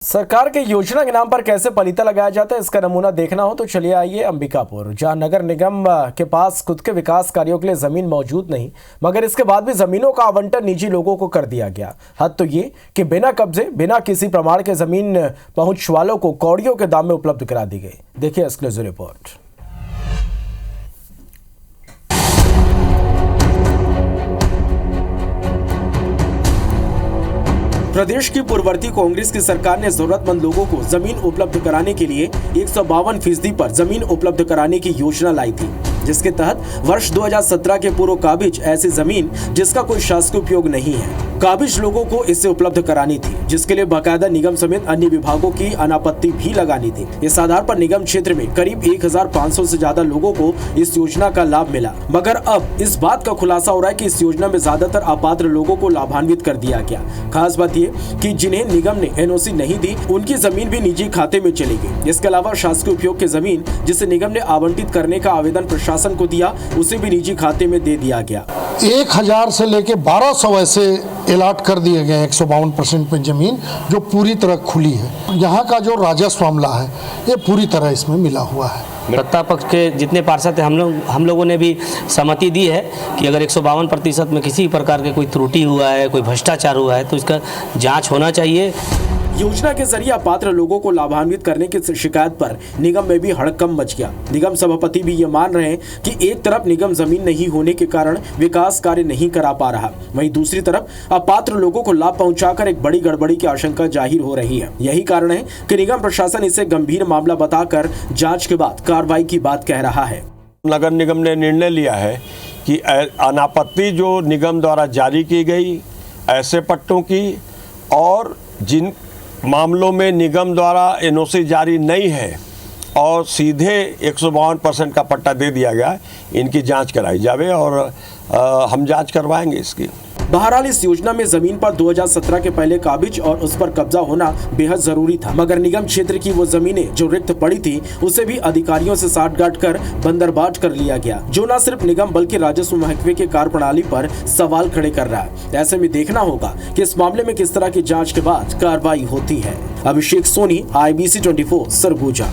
सरकार के योजना के नाम पर कैसे पलीता लगाया जाता है, इसका नमूना देखना हो तो चलिए आइए अंबिकापुर, जहां नगर निगम के पास खुद के विकास कार्यों के लिए जमीन मौजूद नहीं, मगर इसके बाद भी जमीनों का आवंटन निजी लोगों को कर दिया गया। हद तो ये कि बिना कब्जे, बिना किसी प्रमाण के जमीन पहुंच वालों को कौड़ियों के दाम में उपलब्ध करा दी गई। देखिए एक्सक्लूसिव रिपोर्ट। प्रदेश की पूर्ववर्ती कांग्रेस की सरकार ने जरूरतमंद लोगों को जमीन उपलब्ध कराने के लिए 152% पर जमीन उपलब्ध कराने की योजना लाई थी, जिसके तहत वर्ष 2017 के पूर्व काबिज ऐसी जमीन जिसका कोई शासकीय उपयोग नहीं है, काबिज लोगों को इससे उपलब्ध करानी थी, जिसके लिए बाकायदा निगम समेत अन्य विभागों की अनापत्ति भी लगानी थी। इस आधार पर निगम क्षेत्र में करीब 1500 से ज्यादा लोगों को इस योजना का लाभ मिला, मगर अब इस बात का खुलासा हो रहा है कि इस योजना में ज्यादातर अपात्र लोगों को लाभान्वित कर दिया गया। खास बात ये कि जिन्हें निगम ने एनओसी नहीं दी, उनकी जमीन भी निजी खाते में चली गई। इसके अलावा शासकीय उपयोग की जमीन जिसे निगम ने आवंटित करने का आवेदन प्रशासन को दिया, उसे भी निजी खाते में दे दिया गया। 1000 से लेके 1200 ऐसे अलॉट कर दिए गए 152% पे जमीन, जो पूरी तरह खुली है। यहाँ का जो राजस्व मामला है ये पूरी तरह इसमें मिला हुआ है। सत्ता पक्ष के जितने पार्षद थे, हम लोगों ने भी सहमति दी है कि अगर 152% में किसी प्रकार के कोई त्रुटि हुआ है, कोई भ्रष्टाचार हुआ है, तो इसका जांच होना चाहिए। योजना के जरिए अपात्र लोगों को लाभान्वित करने की शिकायत पर निगम में भी हड़कंप मच गया। निगम सभापति भी ये मान रहे हैं कि एक तरफ निगम जमीन नहीं होने के कारण विकास कार्य नहीं करा पा रहा, वहीं दूसरी तरफ अपात्र लोगों को लाभ पहुंचाकर एक बड़ी गड़बड़ी की आशंका जाहिर हो रही है। यही कारण है कि निगम प्रशासन इसे गंभीर मामला बताकर जाँच के बाद कार्रवाई की बात कह रहा है। नगर निगम ने निर्णय लिया है कि अनापत्ति जो निगम द्वारा जारी की गई ऐसे पट्टों की, और जिन मामलों में निगम द्वारा एनओसी जारी नहीं है और सीधे 152% का पट्टा दे दिया गया, इनकी जांच कराई जावे और हम जांच करवाएंगे इसकी। बहरहाल इस योजना में जमीन पर 2017 के पहले काबिज और उस पर कब्जा होना बेहद जरूरी था, मगर निगम क्षेत्र की वो जमीनें जो रिक्त पड़ी थी, उसे भी अधिकारियों से साठगांठ कर बंदरबाट कर लिया गया, जो न सिर्फ निगम बल्कि राजस्व महकमे के कार्यप्रणाली पर सवाल खड़े कर रहा है। ऐसे में देखना होगा कि इस मामले में किस तरह की जाँच के बाद कार्रवाई होती है। अभिषेक सोनी, IBC 24, सरगुजा।